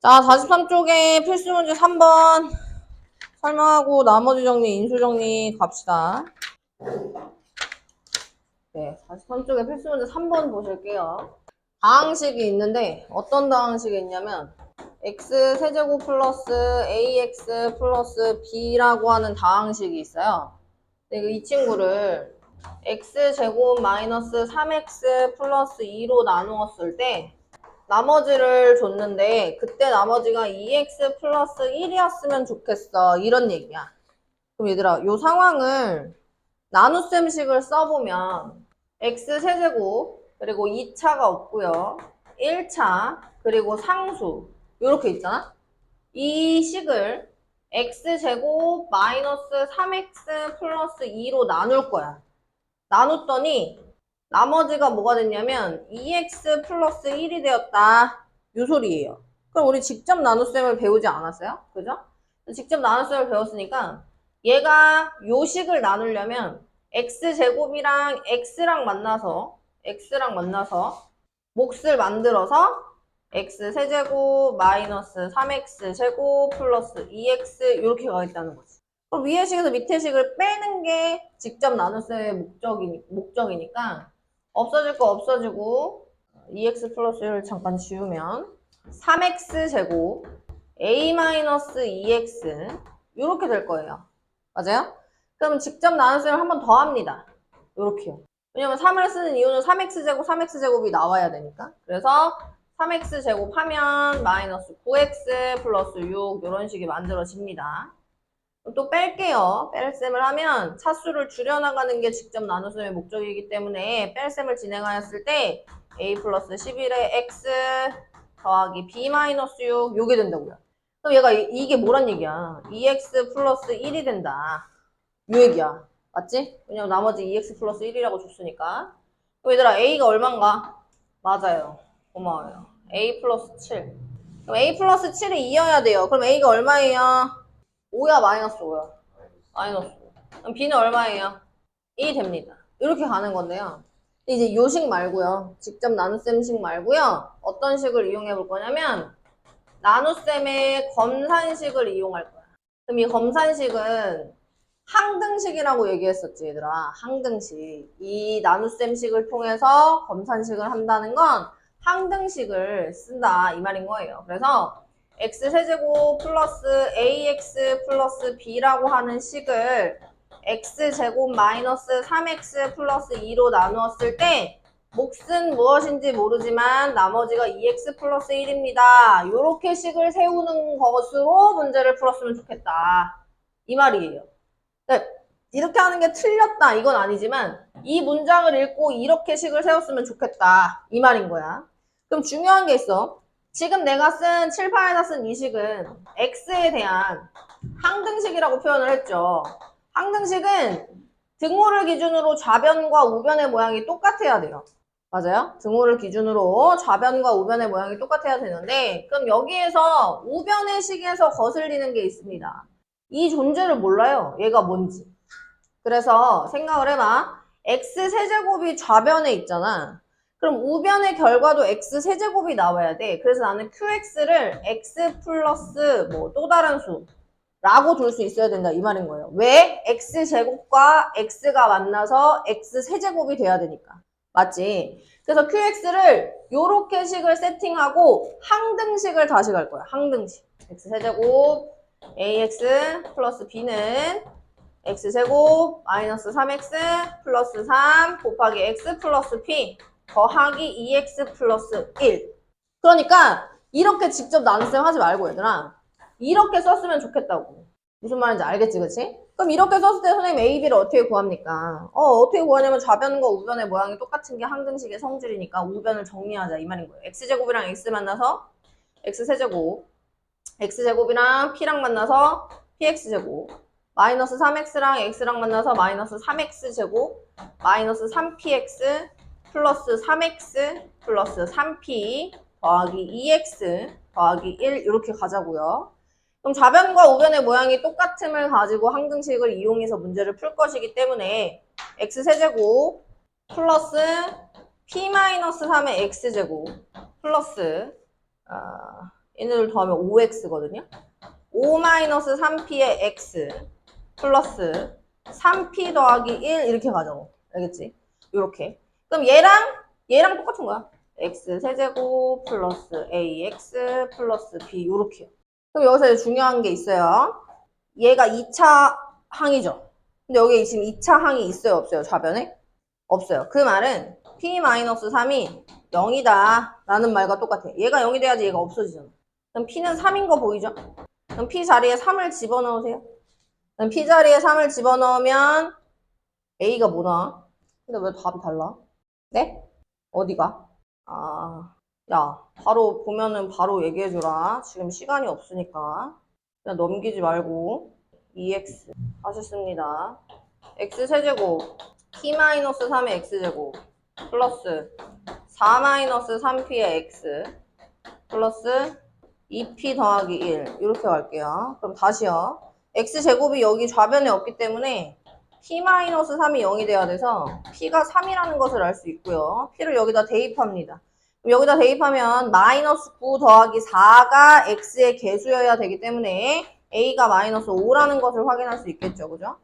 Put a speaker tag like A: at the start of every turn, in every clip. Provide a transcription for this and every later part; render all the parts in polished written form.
A: 자, 43쪽에 필수 문제 3번 설명하고 나머지 정리, 인수 정리 갑시다. 네, 43쪽에 필수 문제 3번 보실게요. 다항식이 있는데 어떤 다항식이 있냐면 x 세제곱 플러스 ax 플러스 b라고 하는 다항식이 있어요. 근데 이 친구를 x제곱 마이너스 3x 플러스 2로 나누었을 때 나머지를 줬는데 그때 나머지가 2x 플러스 1이었으면 좋겠어. 이런 얘기야. 그럼 얘들아, 요 상황을 나눗셈식을 써보면 x 세제곱 그리고 2차가 없고요. 1차 그리고 상수 요렇게 있잖아. 이 식을 x제곱 마이너스 3x 플러스 2로 나눌 거야. 나눴더니 나머지가 뭐가 됐냐면 2x 플러스 1이 되었다. 요 소리예요. 그럼 우리 직접 나눗셈을 배우지 않았어요? 그죠? 직접 나눗셈을 배웠으니까 얘가 요 식을 나누려면 x제곱이랑 x랑 만나서 몫을 만들어서 x세제곱 마이너스 3x제곱 플러스 2x 이렇게 가겠다는 거지. 그럼 위의 식에서 밑의 식을 빼는 게 직접 나눗셈의 목적이니까 없어질 거 없어지고 2x 플러스 1을 잠깐 지우면 3x제곱 a-2x 이렇게 될 거예요. 맞아요? 그럼 직접 나눗셈을 한 번 더 합니다. 이렇게요. 왜냐면 3을 쓰는 이유는 3x제곱이 나와야 되니까. 그래서 3x제곱 하면 마이너스 9x 플러스 6 이런 식이 만들어집니다. 또 뺄게요. 뺄셈을 하면 차수를 줄여나가는 게 직접 나눗셈의 목적이기 때문에 뺄셈을 진행하였을 때 a 플러스 11의 x 더하기 b 마이너스 6 요게 된다고요. 그럼 얘가 이게 뭐란 얘기야? 2x 플러스 1이 된다. 요 얘기야. 맞지? 왜냐면 나머지 2x 플러스 1이라고 줬으니까. 그럼 얘들아 a가 얼만가? 맞아요. 고마워요. a 플러스 7. 그럼 a 플러스 7이 2여야 돼요. 그럼 a가 얼마예요? 5야 마이너스 5야? 마이너스 5. 그럼 b는 얼마예요? 1이 됩니다. 이렇게 가는 건데요. 이제 요식 말고요. 직접 나눗셈식 말고요. 어떤 식을 이용해 볼 거냐면 나눗셈의 검산식을 이용할 거야. 그럼 이 검산식은 항등식이라고 얘기했었지 얘들아. 항등식. 이 나눗셈식을 통해서 검산식을 한다는 건 항등식을 쓴다 이 말인 거예요. 그래서 x세제곱 플러스 ax 플러스 b라고 하는 식을 x제곱 마이너스 3x 플러스 2로 나누었을 때 몫은 무엇인지 모르지만 나머지가 2x 플러스 1입니다. 이렇게 식을 세우는 것으로 문제를 풀었으면 좋겠다. 이 말이에요. 그러니까 이렇게 하는 게 틀렸다 이건 아니지만 이 문장을 읽고 이렇게 식을 세웠으면 좋겠다. 이 말인 거야. 그럼 중요한 게 있어. 지금 내가 쓴 칠판에다 쓴 이 식은 x에 대한 항등식이라고 표현을 했죠. 항등식은 등호를 기준으로 좌변과 우변의 모양이 똑같아야 돼요. 맞아요? 등호를 기준으로 좌변과 우변의 모양이 똑같아야 되는데 그럼 여기에서 우변의 식에서 거슬리는 게 있습니다. 이 존재를 몰라요. 얘가 뭔지. 그래서 생각을 해봐. x세제곱이 좌변에 있잖아. 그럼 우변의 결과도 x세제곱이 나와야 돼. 그래서 나는 qx를 x 플러스 뭐 또 다른 수라고 둘 수 있어야 된다 이 말인 거예요. 왜? x제곱과 x가 만나서 x세제곱이 돼야 되니까. 맞지? 그래서 qx를 요렇게 식을 세팅하고 항등식을 다시 갈 거야. 항등식. x세제곱 ax 플러스 b는 x제곱 마이너스 3x 플러스 3 곱하기 x 플러스 p 더하기 2x 플러스 1. 그러니까 이렇게 직접 나눗셈 하지 말고 얘들아 이렇게 썼으면 좋겠다고. 무슨 말인지 알겠지 그치? 그럼 이렇게 썼을 때 선생님 a, b를 어떻게 구합니까? 어떻게 구하냐면 좌변과 우변의 모양이 똑같은 게 항등식의 성질이니까 우변을 정리하자 이 말인 거예요. x제곱이랑 x 만나서 x세제곱 x제곱이랑 p랑 만나서 px제곱 마이너스 3x랑 x랑 만나서 마이너스 3x제곱 마이너스 3px 플러스 3x 플러스 3p 더하기 2x 더하기 1 이렇게 가자고요. 그럼 좌변과 우변의 모양이 똑같음을 가지고 항등식을 이용해서 문제를 풀 것이기 때문에 x세제곱 플러스 p-3의 x제곱 플러스 얘네들 더하면 5x거든요. 5-3p의 x 플러스 3p 더하기 1 이렇게 가자고. 알겠지? 요렇게. 그럼 얘랑 똑같은 거야. x 세제곱 플러스 ax 플러스 b 요렇게요. 그럼 여기서 이제 중요한 게 있어요. 얘가 2차 항이죠. 근데 여기 지금 2차 항이 있어요? 없어요? 좌변에? 없어요. 그 말은 p-3이 0이다 라는 말과 똑같아. 얘가 0이 돼야지 얘가 없어지잖아. 그럼 p는 3인 거 보이죠? 그럼 p 자리에 3을 집어넣으세요. 그럼 p 자리에 3을 집어넣으면 a가 뭐 나와? 근데 왜 답이 달라? 네? 어디가? 야, 바로 보면은 바로 얘기해줘라. 지금 시간이 없으니까. 그냥 넘기지 말고. 2x 하셨습니다. x세제곱 p-3의 x제곱 플러스 4-3p의 x 플러스 2p 더하기 1 이렇게 갈게요. 그럼 다시요. x제곱이 여기 좌변에 없기 때문에 p-3이 0이 돼야 돼서 p가 3이라는 것을 알 수 있고요. p를 여기다 대입합니다. 그럼 여기다 대입하면 마이너스 9 더하기 4가 x의 개수여야 되기 때문에 a가 마이너스 5라는 것을 확인할 수 있겠죠. 그죠?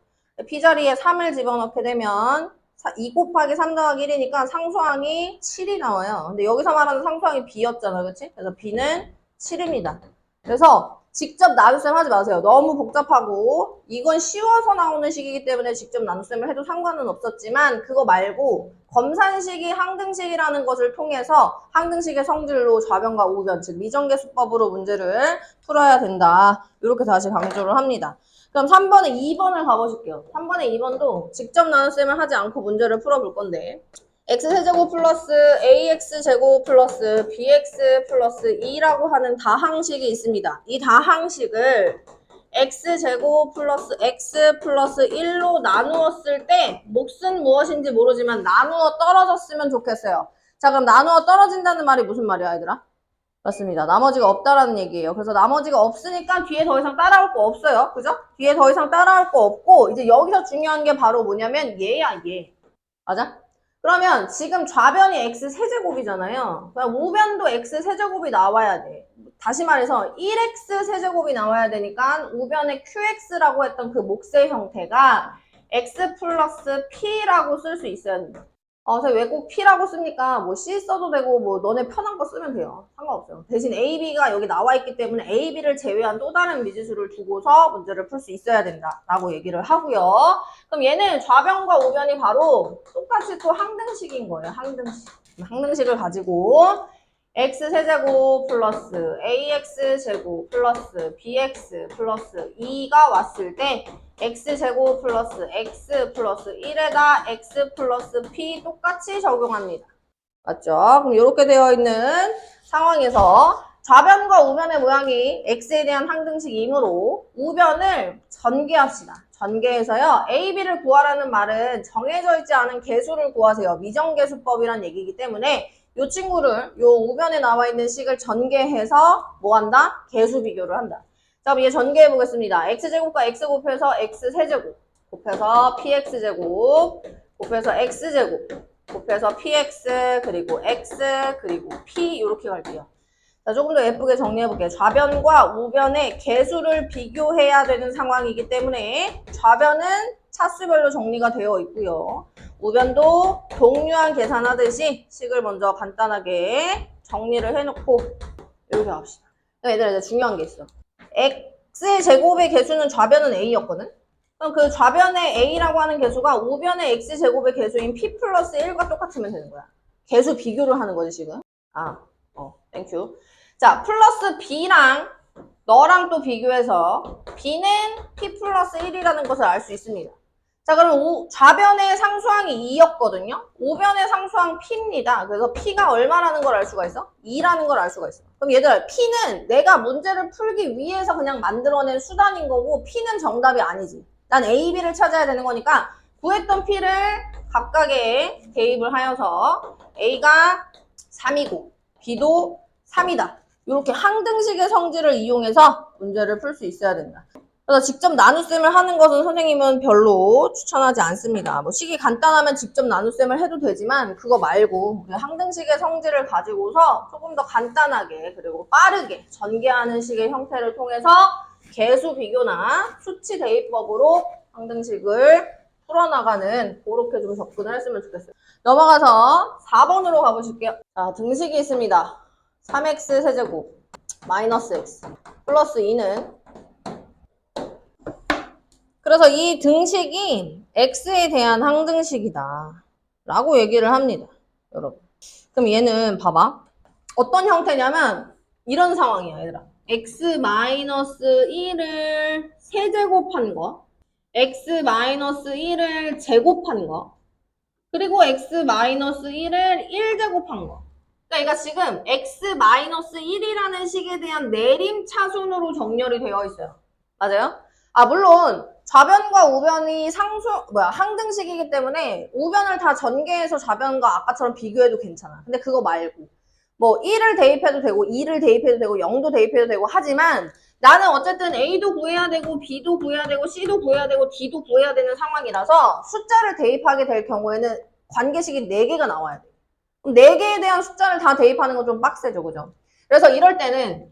A: p자리에 3을 집어넣게 되면 2 곱하기 3 더하기 1이니까 상수항이 7이 나와요. 근데 여기서 말하는 상수항이 b였잖아. 그치? 그래서 b는 7입니다. 그래서 직접 나눗셈 하지 마세요. 너무 복잡하고 이건 쉬워서 나오는 식이기 때문에 직접 나눗셈을 해도 상관은 없었지만 그거 말고 검산식이 항등식이라는 것을 통해서 항등식의 성질로 좌변과 우변, 즉 미정계수법으로 문제를 풀어야 된다. 이렇게 다시 강조를 합니다. 그럼 3번에 2번을 가보실게요. 3번에 2번도 직접 나눗셈을 하지 않고 문제를 풀어볼 건데 x세제곱 플러스 ax제곱 플러스 bx 플러스 2라고 하는 다항식이 있습니다. 이 다항식을 x제곱 플러스 x 플러스 1로 나누었을 때 몫은 무엇인지 모르지만 나누어 떨어졌으면 좋겠어요. 자, 그럼 나누어 떨어진다는 말이 무슨 말이야, 얘들아? 맞습니다. 나머지가 없다라는 얘기예요. 그래서 나머지가 없으니까 뒤에 더 이상 따라올 거 없어요. 그죠? 뒤에 더 이상 따라올 거 없고 이제 여기서 중요한 게 바로 뭐냐면 얘야, 얘. 맞아? 그러면 지금 좌변이 x 세제곱이잖아요. 그럼 우변도 x 세제곱이 나와야 돼. 다시 말해서 1x 세제곱이 나와야 되니까 우변의 qx라고 했던 그 몫의 형태가 x 플러스 p라고 쓸 수 있어야 된다. 왜 꼭 p라고 씁니까? 뭐 c 써도 되고 뭐 너네 편한 거 쓰면 돼요. 상관없어요. 대신 a, b가 여기 나와 있기 때문에 a, b를 제외한 또 다른 미지수를 두고서 문제를 풀 수 있어야 된다라고 얘기를 하고요. 그럼 얘는 좌변과 우변이 바로 똑같이 또 항등식인 거예요. 항등식. 항등식을 가지고 x세제곱 플러스 ax제곱 플러스 bx 플러스 2가 왔을 때 x제곱 플러스 x 플러스 1에다 x 플러스 p 똑같이 적용합니다. 맞죠? 그럼 이렇게 되어 있는 상황에서 좌변과 우변의 모양이 x에 대한 항등식이므로 우변을 전개합시다. 전개해서요. a, b를 구하라는 말은 정해져 있지 않은 개수를 구하세요. 미정계수법이란 얘기이기 때문에 이 친구를 요 우변에 나와 있는 식을 전개해서 뭐 한다? 개수 비교를 한다. 자, 그럼 얘 전개해 보겠습니다. x제곱과 x 곱해서 x세제곱 곱해서 px제곱 곱해서 x제곱 곱해서 px 그리고 x 그리고 p 이렇게 갈게요. 자, 조금 더 예쁘게 정리해 볼게요. 좌변과 우변의 개수를 비교해야 되는 상황이기 때문에 좌변은 차수별로 정리가 되어 있고요. 우변도 동류한 계산하듯이 식을 먼저 간단하게 정리를 해놓고 이렇게 합시다. 얘들아, 이제 중요한 게 있어. x제곱의 개수는 좌변은 a였거든? 그럼 그 좌변의 a라고 하는 개수가 우변의 x제곱의 개수인 p 플러스 1과 똑같으면 되는 거야. 개수 비교를 하는 거지, 지금. 땡큐. 자, 플러스 b랑 너랑 또 비교해서 b는 p 플러스 1이라는 것을 알 수 있습니다. 자, 그럼 좌변의 상수항이 2였거든요. 우변의 상수항 p입니다. 그래서 p가 얼마라는 걸 알 수가 있어? 2라는 걸 알 수가 있어. 그럼 얘들아, p는 내가 문제를 풀기 위해서 그냥 만들어낸 수단인 거고 p는 정답이 아니지. 난 a, b를 찾아야 되는 거니까 구했던 p를 각각에 대입을 하여서 a가 3이고 b도 3이다. 이렇게 항등식의 성질을 이용해서 문제를 풀 수 있어야 된다. 그래서 직접 나눗셈을 하는 것은 선생님은 별로 추천하지 않습니다. 뭐 식이 간단하면 직접 나눗셈을 해도 되지만 그거 말고 우리 항등식의 성질을 가지고서 조금 더 간단하게 그리고 빠르게 전개하는 식의 형태를 통해서 개수 비교나 수치 대입법으로 항등식을 풀어나가는 그렇게 좀 접근을 했으면 좋겠어요. 넘어가서 4번으로 가보실게요. 자, 등식이 있습니다. 3x 세제곱 마이너스 x 플러스 2는 그래서 이 등식이 x에 대한 항등식이다 라고 얘기를 합니다. 여러분. 그럼 얘는 봐봐. 어떤 형태냐면 이런 상황이야 얘들아. x-1을 세제곱한 거, x-1을 제곱한 거, 그리고 x-1을 1제곱한 거. 그러니까 지금 x-1이라는 식에 대한 내림차순으로 정렬이 되어 있어요. 맞아요? 아, 물론 좌변과 우변이 항등식이기 때문에 우변을 다 전개해서 좌변과 아까처럼 비교해도 괜찮아. 근데 그거 말고 뭐 1을 대입해도 되고 2를 대입해도 되고 0도 대입해도 되고 하지만 나는 어쨌든 A도 구해야 되고 B도 구해야 되고 C도 구해야 되고 D도 구해야 되는 상황이라서 숫자를 대입하게 될 경우에는 관계식이 4개가 나와야 돼. 그럼 4개에 대한 숫자를 다 대입하는 건 좀 빡세죠. 그죠? 그래서 이럴 때는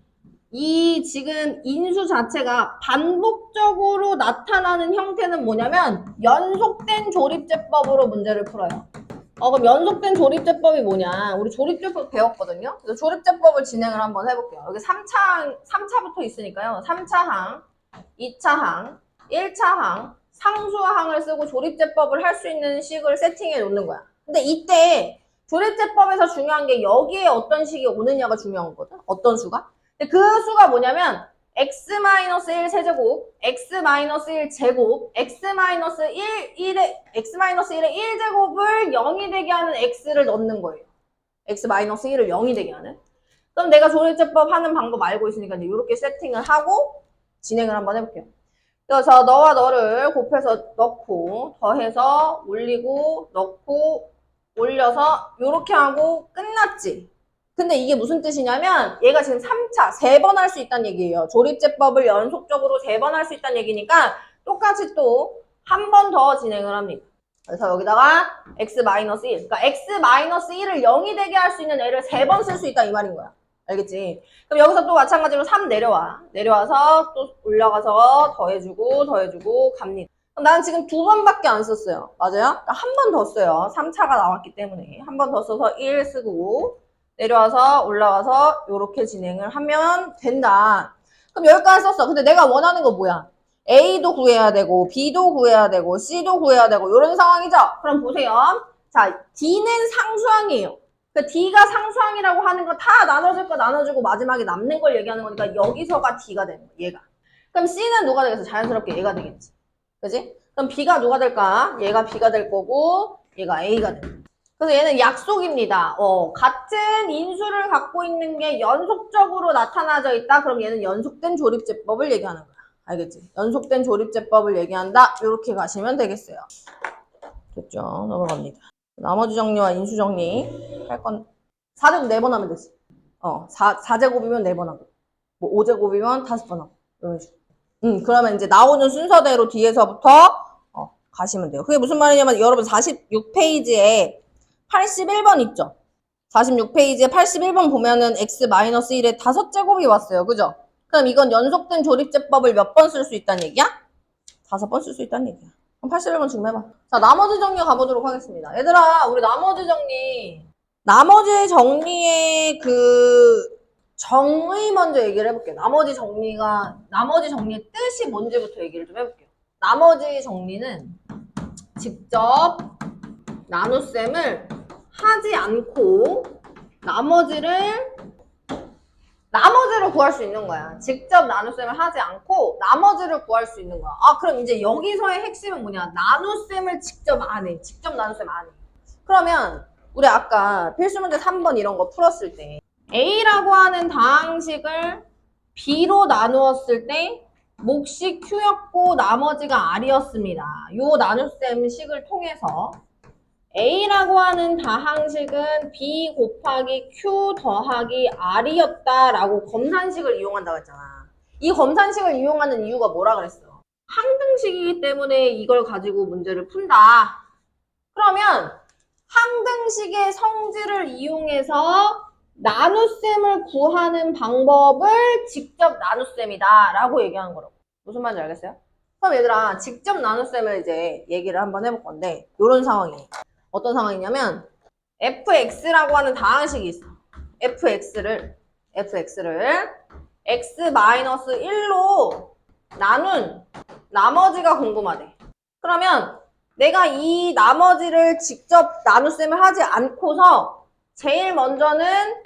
A: 이 지금 인수 자체가 반복적으로 나타나는 형태는 뭐냐면 연속된 조립제법으로 문제를 풀어요. 그럼 연속된 조립제법이 뭐냐? 우리 조립제법 배웠거든요. 그래서 조립제법을 진행을 한번 해볼게요. 여기 3차부터 있으니까요. 3차항, 2차항, 1차항, 상수항을 쓰고 조립제법을 할 수 있는 식을 세팅해 놓는 거야. 근데 이때 조립제법에서 중요한 게 여기에 어떤 식이 오느냐가 중요한 거거든. 어떤 수가? 근데 그 수가 뭐냐면 x-1 세제곱, x-1 제곱, x-1의 1제곱을 0이 되게 하는 x를 넣는 거예요. x-1을 0이 되게 하는. 그럼 내가 조립제법 하는 방법 알고 있으니까 이제 이렇게 세팅을 하고 진행을 한번 해볼게요. 그래서 너와 너를 곱해서 넣고 더해서 올리고 넣고 올려서 이렇게 하고 끝났지. 근데 이게 무슨 뜻이냐면 얘가 지금 3차, 3번 할 수 있다는 얘기예요. 조립제법을 연속적으로 3번 할 수 있다는 얘기니까 똑같이 또 한 번 더 진행을 합니다. 그래서 여기다가 x-1, 그러니까 x-1을 0이 되게 할 수 있는 애를 3번 쓸 수 있다 이 말인 거야. 알겠지? 그럼 여기서 또 마찬가지로 3 내려와. 내려와서 또 올라가서 더해주고 갑니다. 그럼 나는 지금 2번밖에 안 썼어요. 맞아요? 그러니까 한 번 더 써요. 3차가 나왔기 때문에. 한 번 더 써서 1 쓰고 내려와서 올라가서 이렇게 진행을 하면 된다. 그럼 여기까지 썼어. 근데 내가 원하는 거 뭐야? A도 구해야 되고 B도 구해야 되고 C도 구해야 되고 이런 상황이죠? 그럼 보세요. 자, D는 상수항이에요. 그러니까 D가 상수항이라고 하는 거 다 나눠줄 거 나눠주고 마지막에 남는 걸 얘기하는 거니까 여기서가 D가 되는 거야. 얘가. 그럼 C는 누가 되겠어? 자연스럽게 얘가 되겠지. 그지? 그럼 B가 누가 될까? 얘가 B가 될 거고 얘가 A가 될 거야. 그래서 얘는 약속입니다. 같은 인수를 갖고 있는 게 연속적으로 나타나져 있다. 그럼 얘는 연속된 조립제법을 얘기하는 거야. 알겠지? 연속된 조립제법을 얘기한다. 이렇게 가시면 되겠어요. 됐죠? 넘어갑니다. 나머지 정리와 인수 정리 할 건 4제곱 4번 하면 되지. 4제곱이면 4번 하고 뭐 5제곱이면 5번 하고 이런 식으로. 그러면 이제 나오는 순서대로 뒤에서부터 가시면 돼요. 그게 무슨 말이냐면 여러분 46페이지에 81번 있죠? 46페이지에 81번 보면은 x-1에 5제곱이 왔어요. 그죠? 그럼 이건 연속된 조립제법을 몇 번 쓸 수 있다는 얘기야? 5번 쓸 수 있다는 얘기야. 그럼 81번 지금 해봐. 자, 나머지 정리 가보도록 하겠습니다. 얘들아, 우리 나머지 정리의 정의 먼저 얘기를 해볼게요. 나머지 정리의 뜻이 뭔지부터 얘기를 좀 해볼게요. 나머지 정리는 직접 나눗셈을 하지 않고 나머지를 구할 수 있는 거야. 직접 나눗셈을 하지 않고 나머지를 구할 수 있는 거야. 그럼 이제 여기서의 핵심은 뭐냐? 나눗셈을 직접 안 해. 직접 나눗셈 안 해. 그러면 우리 아까 필수문제 3번 이런 거 풀었을 때 A라고 하는 다항식을 B로 나누었을 때 몫이 Q였고 나머지가 R이었습니다. 요 나눗셈 식을 통해서 A라고 하는 다항식은 B 곱하기 Q 더하기 R이었다라고 검산식을 이용한다고 했잖아. 이 검산식을 이용하는 이유가 뭐라 그랬어? 항등식이기 때문에 이걸 가지고 문제를 푼다. 그러면 항등식의 성질을 이용해서 나눗셈을 구하는 방법을 직접 나눗셈이다 라고 얘기하는 거라고. 무슨 말인지 알겠어요? 그럼 얘들아, 직접 나눗셈을 이제 얘기를 한번 해볼 건데 이런 상황이에요. 어떤 상황이냐면 fx라고 하는 다항식이 있어. fx를 x-1로 나눈 나머지가 궁금하대. 그러면 내가 이 나머지를 직접 나눗셈을 하지 않고서 제일 먼저는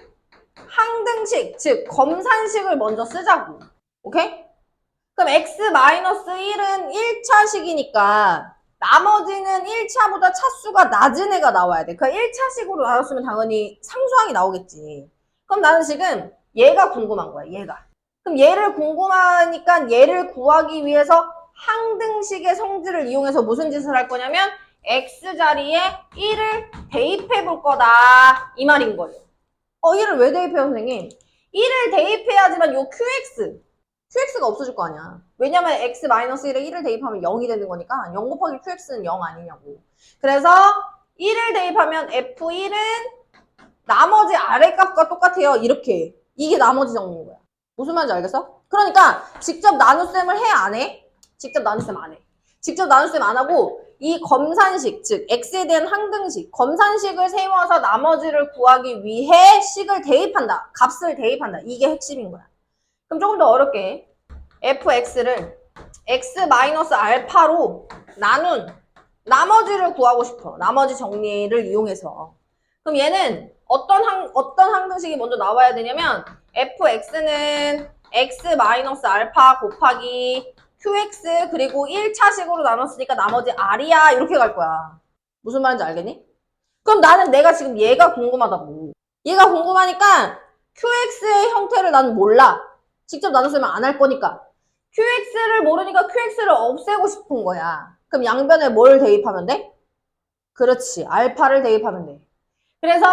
A: 항등식, 즉 검산식을 먼저 쓰자고. 오케이? 그럼 x-1은 1차식이니까 나머지는 1차보다 차수가 낮은 애가 나와야 돼. 그러니까 1차식으로 나눴으면 당연히 상수항이 나오겠지. 그럼 나는 지금 얘가 궁금한 거야, 얘가. 그럼 얘를 궁금하니까 얘를 구하기 위해서 항등식의 성질을 이용해서 무슨 짓을 할 거냐면 x자리에 1을 대입해 볼 거다. 이 말인 거예요. 1을 왜 대입해요, 선생님? 1을 대입해야지만 요 qx가 없어질 거 아니야. 왜냐면 x-1에 1을 대입하면 0이 되는 거니까 0 곱하기 qx는 0 아니냐고. 그래서 1을 대입하면 f1은 나머지 아래 값과 똑같아요. 이렇게. 이게 나머지 정리인 거야. 무슨 말인지 알겠어? 그러니까 직접 나눗셈을 해, 안 해? 직접 나눗셈 안 해. 직접 나눗셈 안 하고 이 검산식, 즉 x에 대한 항등식, 검산식을 세워서 나머지를 구하기 위해 식을 대입한다. 값을 대입한다. 이게 핵심인 거야. 그럼 조금 더 어렵게 fx를 x-알파로 나눈 나머지를 구하고 싶어. 나머지 정리를 이용해서. 그럼 얘는 어떤 항등식이 먼저 나와야 되냐면 fx는 x-알파 곱하기 qx 그리고 1차식으로 나눴으니까 나머지 r이야. 이렇게 갈 거야. 무슨 말인지 알겠니? 그럼 나는 내가 지금 얘가 궁금하다고. 얘가 궁금하니까 qx의 형태를 나는 몰라. 직접 나눴으면 안 할 거니까. qx를 모르니까 qx를 없애고 싶은 거야. 그럼 양변에 뭘 대입하면 돼? 그렇지. 알파를 대입하면 돼. 그래서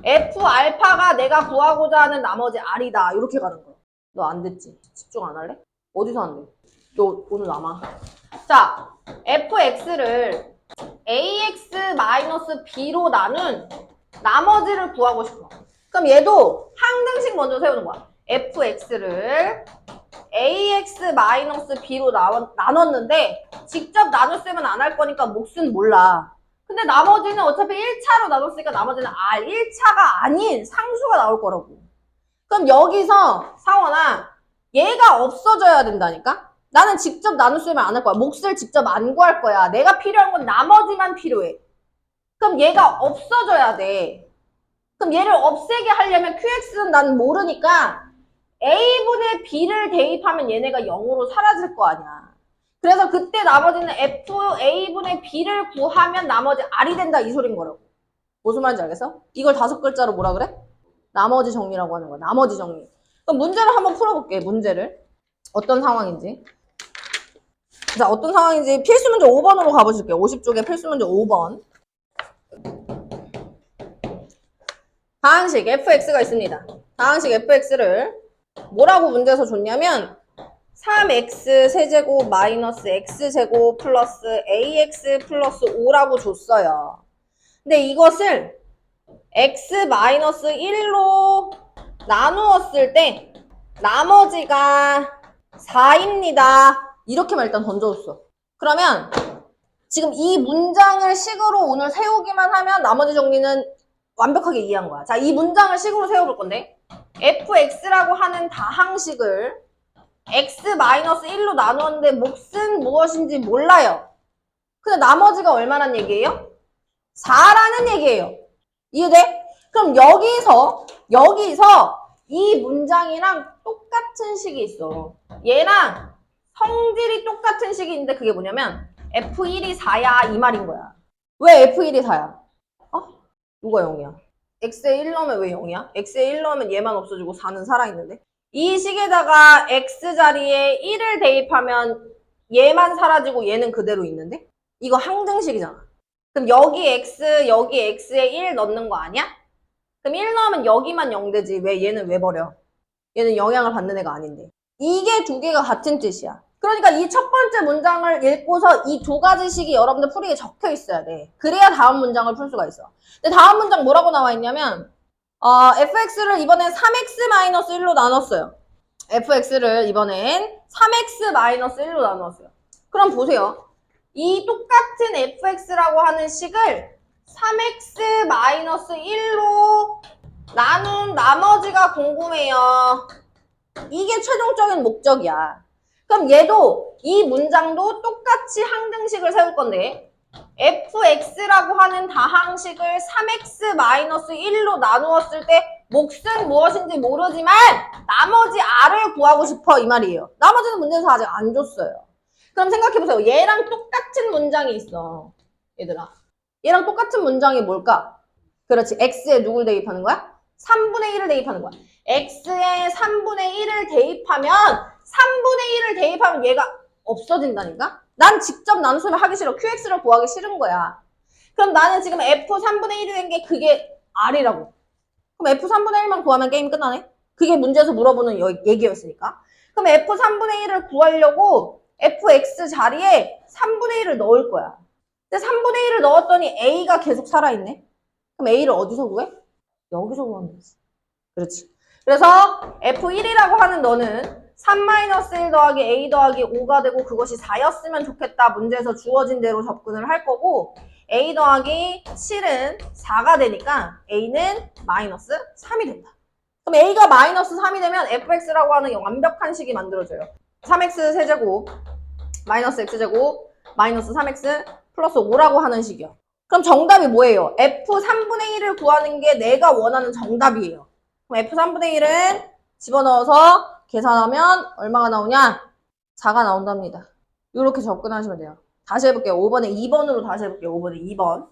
A: f알파가 내가 구하고자 하는 나머지 r이다. 이렇게 가는 거야. 너 안 됐지? 집중 안 할래? 어디서 안 돼? 너 오늘 남아. 자, fx를 ax-b로 나눈 나머지를 구하고 싶어. 그럼 얘도 항등식 먼저 세우는 거야. fx를 ax-b로 나눴는데 직접 나눗셈은 안 할 거니까 몫은 몰라. 근데 나머지는 어차피 1차로 나눴으니까 나머지는 r, 1차가 아닌 상수가 나올 거라고. 그럼 여기서 사원아, 얘가 없어져야 된다니까? 나는 직접 나눗셈을 안 할 거야. 몫을 직접 안 구할 거야. 내가 필요한 건 나머지만 필요해. 그럼 얘가 없어져야 돼. 그럼 얘를 없애게 하려면 qx는 나는 모르니까 a분의 b를 대입하면 얘네가 0으로 사라질 거 아니야. 그래서 그때 나머지는 fa분의 b를 구하면 나머지 r이 된다 이 소린 거라고. 무슨 말인지 알겠어? 이걸 5글자로 뭐라 그래? 나머지 정리라고 하는 거야. 나머지 정리. 그럼 문제를 한번 풀어볼게. 문제를. 어떤 상황인지. 자, 어떤 상황인지 필수 문제 5번으로 가보실게요. 50쪽에 필수 문제 5번. 다항식 fx가 있습니다. 다항식 fx를 뭐라고 문제에서 줬냐면 3x 세제곱 마이너스 x제곱 플러스 ax 플러스 5라고 줬어요. 근데 이것을 x-1로 나누었을 때 나머지가 4입니다. 이렇게만 일단 던져줬어. 그러면 지금 이 문장을 식으로 오늘 세우기만 하면 나머지 정리는 완벽하게 이해한 거야. 자, 이 문장을 식으로 세워볼 건데 fx라고 하는 다항식을 x-1로 나누었는데 몫은 무엇인지 몰라요. 근데 나머지가 얼마란 얘기예요? 4라는 얘기예요. 이해돼? 그럼 여기서 이 문장이랑 똑같은 식이 있어. 얘랑 성질이 똑같은 식이 있는데 그게 뭐냐면 f1이 4야 이 말인 거야. 왜 f1이 4야? 누가 0이야? x에 1 넣으면 왜 0이야? x에 1 넣으면 얘만 없어지고 4는 살아있는데? 이 식에다가 x자리에 1을 대입하면 얘만 사라지고 얘는 그대로 있는데? 이거 항등식이잖아. 그럼 여기 x에 1 넣는 거 아니야? 그럼 1 넣으면 여기만 0 되지. 왜 얘는 왜 버려? 얘는 영향을 받는 애가 아닌데. 이게 두 개가 같은 뜻이야. 그러니까 이 첫 번째 문장을 읽고서 이 두 가지 식이 여러분들 풀이에 적혀 있어야 돼. 그래야 다음 문장을 풀 수가 있어. 근데 다음 문장 뭐라고 나와 있냐면 fx를 이번엔 3x-1로 나눴어요. fx를 이번엔 3x-1로 나눴어요. 그럼 보세요. 이 똑같은 fx라고 하는 식을 3x-1로 나눈 나머지가 궁금해요. 이게 최종적인 목적이야. 그럼 얘도 이 문장도 똑같이 항등식을 세울 건데 fx라고 하는 다항식을 3x-1로 나누었을 때 몫은 무엇인지 모르지만 나머지 r을 구하고 싶어 이 말이에요. 나머지는 문제에서 아직 안 줬어요. 그럼 생각해보세요. 얘랑 똑같은 문장이 있어. 얘들아. 얘랑 똑같은 문장이 뭘까? 그렇지. x에 누굴 대입하는 거야? 3분의 1을 대입하는 거야. x에 3분의 1을 대입하면 3분의 1을 대입하면 얘가 없어진다니까? 난 직접 나눗셈을 하기 싫어. qx를 구하기 싫은 거야. 그럼 나는 지금 f 3분의 1이 된 게 그게 r이라고. 그럼 f 3분의 1만 구하면 게임 끝나네? 그게 문제에서 물어보는 얘기였으니까. 그럼 f 3분의 1을 구하려고 fx 자리에 3분의 1을 넣을 거야. 근데 3분의 1을 넣었더니 a가 계속 살아있네? 그럼 a를 어디서 구해? 여기서 구하면 되지. 그렇지. 그래서 f1이라고 하는 너는 3-1 더하기 a 더하기 5가 되고 그것이 4였으면 좋겠다. 문제에서 주어진 대로 접근을 할 거고 a 더하기 7은 4가 되니까 a는 마이너스 3이 된다. 그럼 a가 마이너스 3이 되면 fx라고 하는 완벽한 식이 만들어져요. 3x 세제곱 마이너스 x제곱 마이너스 3x 플러스 5라고 하는 식이요. 그럼 정답이 뭐예요? f 3분의 1을 구하는 게 내가 원하는 정답이에요. 그럼 f 3분의 1은 집어넣어서 계산하면 얼마가 나오냐? 4가 나온답니다. 이렇게 접근하시면 돼요. 다시 해볼게요. 5번에 2번으로 다시 해볼게요. 5번에 2번.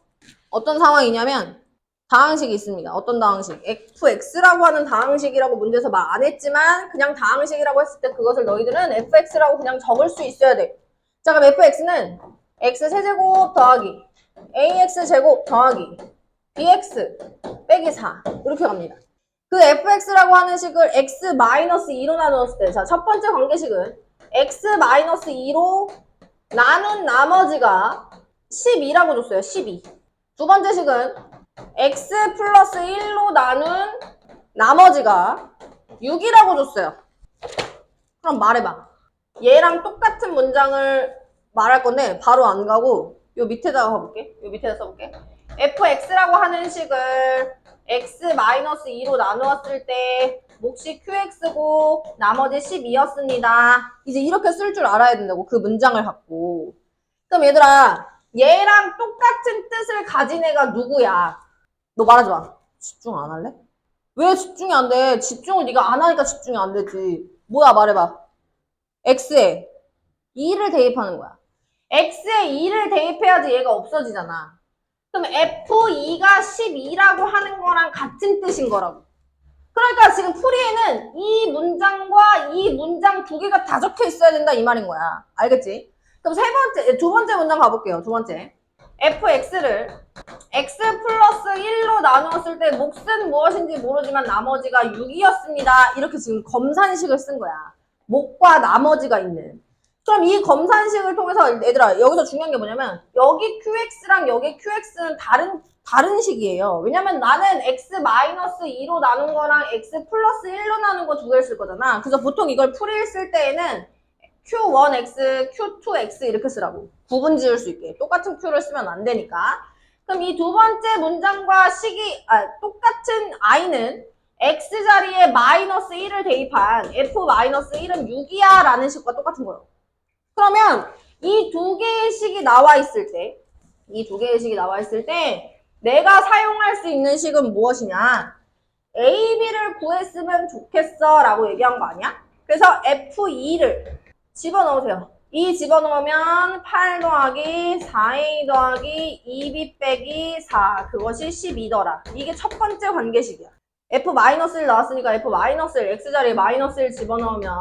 A: 어떤 상황이냐면 다항식이 있습니다. 어떤 다항식? fx라고 하는 다항식이라고 문제에서 말 안 했지만 그냥 다항식이라고 했을 때 그것을 너희들은 fx라고 그냥 적을 수 있어야 돼. 자, 그럼 fx는 x 세제곱 더하기 ax제곱 더하기 bx 빼기 4 이렇게 갑니다. 그 fx라고 하는 식을 x-2로 나누었을 때, 자, 첫 번째 관계식은 x-2로 나눈 나머지가 12라고 줬어요. 12. 두 번째 식은 x 플러스 1로 나눈 나머지가 6이라고 줬어요. 그럼 말해봐. 얘랑 똑같은 문장을 말할 건데 바로 안 가고 요 밑에다가 가볼게. 요 밑에다 써볼게. fx라고 하는 식을 x-2로 나누었을 때 몫이 qx고 나머지 12였습니다. 이제 이렇게 쓸 줄 알아야 된다고. 그 문장을 갖고. 그럼 얘들아 얘랑 똑같은 뜻을 가진 애가 누구야? 너 말하지 마. 집중 안 할래? 왜 집중이 안 돼? 집중을 네가 안 하니까 집중이 안 되지. 뭐야 말해봐. x에 2를 대입하는 거야. x에 2를 대입해야지 얘가 없어지잖아. 그럼 f2가 12라고 하는 거랑 같은 뜻인 거라고. 그러니까 지금 풀이에는 이 문장과 이 문장 두 개가 다 적혀 있어야 된다 이 말인 거야. 알겠지? 그럼 두 번째 문장 가볼게요. 두 번째. fx를 x 플러스 1로 나누었을 때 몫은 무엇인지 모르지만 나머지가 6이었습니다. 이렇게 지금 검산식을 쓴 거야. 몫과 나머지가 있는. 그럼 이 검산식을 통해서 얘들아 여기서 중요한 게 뭐냐면 여기 qx랑 여기 qx는 다른 식이에요. 왜냐면 나는 x-2로 나눈 거랑 x 플러스 1로 나눈 거 두 개를 쓸 거잖아. 그래서 보통 이걸 풀이를 쓸 때에는 q1x, q2x 이렇게 쓰라고. 구분 지을 수 있게. 똑같은 q를 쓰면 안 되니까. 그럼 이 두 번째 문장과 똑같은 i는 x 자리에 마이너스 1을 대입한 f-1은 6이야 라는 식과 똑같은 거예요. 그러면 이 두 개의 식이 나와 있을 때 내가 사용할 수 있는 식은 무엇이냐? A, B를 구했으면 좋겠어 라고 얘기한 거 아니야? 그래서 F2를 집어넣으세요. 2 집어넣으면 8 더하기 4A 더하기 2B 빼기 4 그것이 12더라. 이게 첫 번째 관계식이야. F-1 나왔으니까 F-1 X자리에 마이너스 1 집어넣으면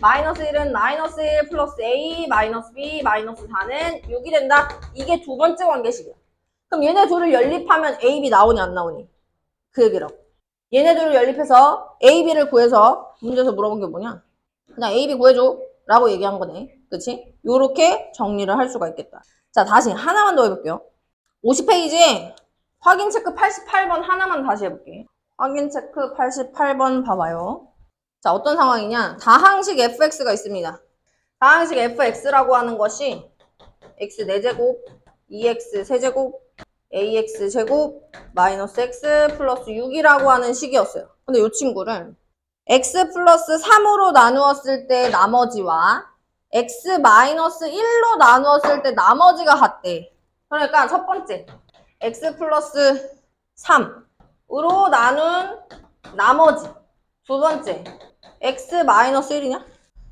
A: 마이너스 1은 마이너스 1 플러스 A 마이너스 B 마이너스 4는 6이 된다. 이게 두 번째 관계식이야. 그럼 얘네 둘을 연립하면 A, B 나오니 안 나오니? 그 얘기라고. 얘네 둘을 연립해서 A, B를 구해서 문제에서 물어본 게 뭐냐? 그냥 A, B 구해줘 라고 얘기한 거네. 그치? 요렇게 정리를 할 수가 있겠다. 자, 다시 하나만 더 해볼게요. 50페이지에 확인 체크 88번 하나만 다시 해볼게. 확인 체크 88번 봐봐요. 자, 어떤 상황이냐? 다항식 fx가 있습니다. 다항식 fx라고 하는 것이 x 4제곱, 2x 세제곱, ax 제곱, 마이너스 x 플러스 6이라고 하는 식이었어요. 근데 이 친구를 x 플러스 3으로 나누었을 때 나머지와 x 마이너스 1로 나누었을 때 나머지가 같대. 그러니까 첫 번째 x 플러스 3으로 나눈 나머지, 두 번째 x 마이너스 1이냐?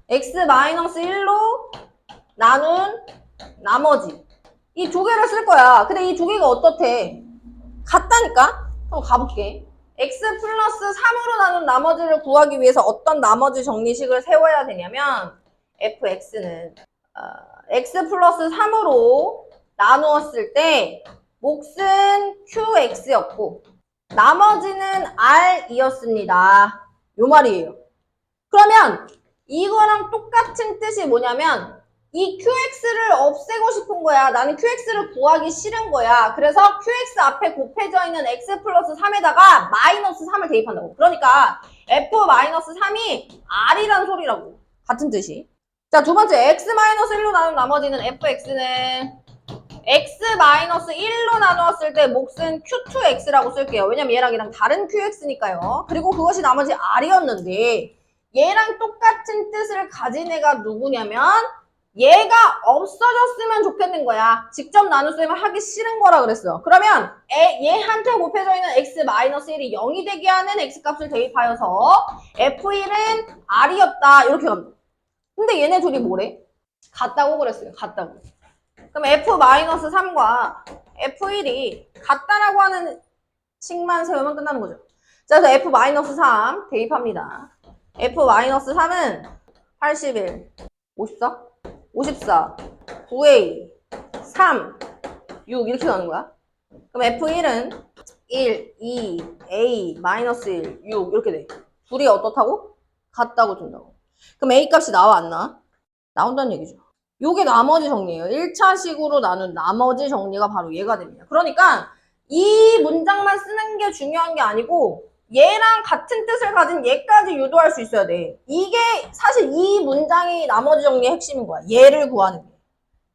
A: x 마이너스 1로 나눈 나머지, 이 두 개를 쓸 거야. 근데 이 두 개가 어떻대? 같다니까? 그럼 가볼게. x 플러스 3으로 나눈 나머지를 구하기 위해서 어떤 나머지 정리식을 세워야 되냐면 fx는 x 플러스 3으로 나누었을 때 몫은 qx였고 나머지는 r이었습니다. 요 말이에요. 그러면 이거랑 똑같은 뜻이 뭐냐면 이 qx를 없애고 싶은 거야. 나는 qx를 구하기 싫은 거야. 그래서 qx 앞에 곱해져 있는 x 플러스 3에다가 마이너스 3을 대입한다고. 그러니까 f 마이너스 3이 r이란 소리라고. 같은 뜻이. 자, 두 번째 x 마이너스 1로 나눈 나머지는 fx는 x 마이너스 1로 나누었을 때 몫은 q2x라고 쓸게요. 왜냐면 얘랑 얘랑 다른 qx니까요. 그리고 그것이 나머지 r이었는데 얘랑 똑같은 뜻을 가진 애가 누구냐면 얘가 없어졌으면 좋겠는 거야. 직접 나눗셈을 하기 싫은 거라 그랬어. 그러면 얘한테 곱해져 있는 x-1이 0이 되게 하는 x값을 대입하여서 f1은 r이었다. 이렇게 갑니다. 근데 얘네 둘이 뭐래? 같다고 그랬어요. 같다고. 그럼 f-3과 f1이 같다라고 하는 식만 세우면 끝나는 거죠. 자, 그래서 f-3 대입합니다. f-3은 81, 54, 54, 9a, 3, 6 이렇게 나오는 거야. 그럼 f1은 1, 2, a, 마이너스 1, 6 이렇게 돼. 둘이 어떻다고? 같다고 준다고. 그럼 a 값이 나와 안 나와? 나온다는 얘기죠. 요게 나머지 정리예요. 1차식으로 나눈 나머지 정리가 바로 얘가 됩니다. 그러니까 이 문장만 쓰는 게 중요한 게 아니고 얘랑 같은 뜻을 가진 얘까지 유도할 수 있어야 돼. 이게 사실 이 문장이 나머지 정리의 핵심인 거야. 얘를 구하는 게.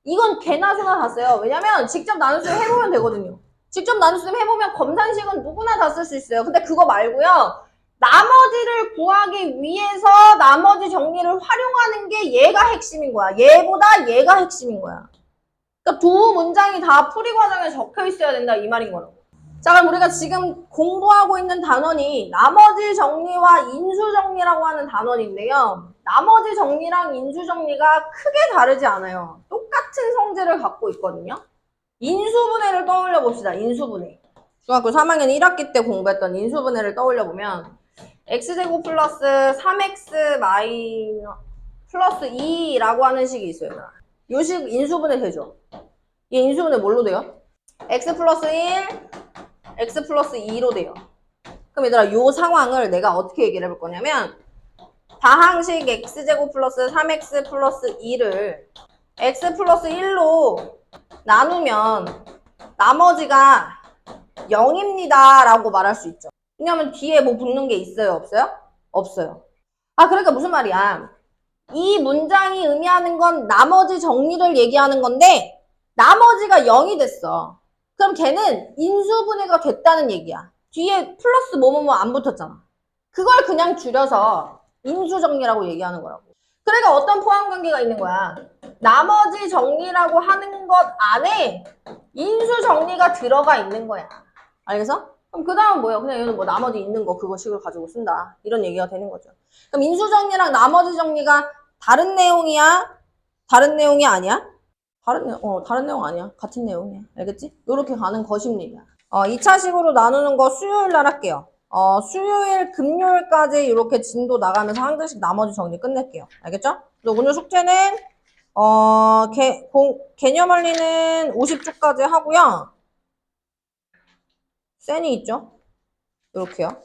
A: 이건 개나 소나 다 써요. 왜냐면 직접 나눗셈 해보면 되거든요. 직접 나눗셈 해보면 검산식은 누구나 다 쓸 수 있어요. 근데 그거 말고요. 나머지를 구하기 위해서 나머지 정리를 활용하는 게 얘가 핵심인 거야. 얘보다 얘가 핵심인 거야. 그러니까 두 문장이 다 풀이 과정에 적혀 있어야 된다 이 말인 거라고. 자, 그럼 우리가 지금 공부하고 있는 단원이 나머지 정리와 인수 정리라고 하는 단원인데요. 나머지 정리랑 인수 정리가 크게 다르지 않아요. 똑같은 성질을 갖고 있거든요. 인수분해를 떠올려 봅시다. 인수분해. 중학교 3학년 1학기 때 공부했던 인수분해를 떠올려 보면 x제곱 플러스 3x 플러스 2라고 하는 식이 있어요. 이 식 인수분해 되죠? 이 인수분해 뭘로 돼요? x 플러스 1, x 플러스 2로 돼요. 그럼 얘들아 이 상황을 내가 어떻게 얘기를 해볼 거냐면 다항식 x제곱 플러스 3x 플러스 2를 x 플러스 1로 나누면 나머지가 0입니다 라고 말할 수 있죠. 왜냐면 뒤에 뭐 붙는 게 있어요? 없어요? 없어요. 아, 그러니까 무슨 말이야. 이 문장이 의미하는 건 나머지 정리를 얘기하는 건데 나머지가 0이 됐어. 그럼 걔는 인수분해가 됐다는 얘기야. 뒤에 플러스 뭐뭐뭐 안 붙었잖아. 그걸 그냥 줄여서 인수정리라고 얘기하는 거라고. 그러니까 어떤 포함관계가 있는 거야. 나머지 정리라고 하는 것 안에 인수정리가 들어가 있는 거야. 알겠어? 그럼 그 다음은 뭐야? 그냥 얘는 뭐 나머지 있는 거 그거 식을 가지고 쓴다. 이런 얘기가 되는 거죠. 그럼 인수정리랑 나머지 정리가 다른 내용이야? 다른 내용이 아니야? 다른 내용 아니야. 같은 내용이야. 알겠지? 요렇게 가는 것입니다. 2차식으로 나누는 거 수요일 날 할게요. 수요일, 금요일까지 이렇게 진도 나가면서 한 글씩 나머지 정리 끝낼게요. 알겠죠? 그리고 오늘 숙제는, 개념 원리는 50초까지 하고요. 센이 있죠? 요렇게요.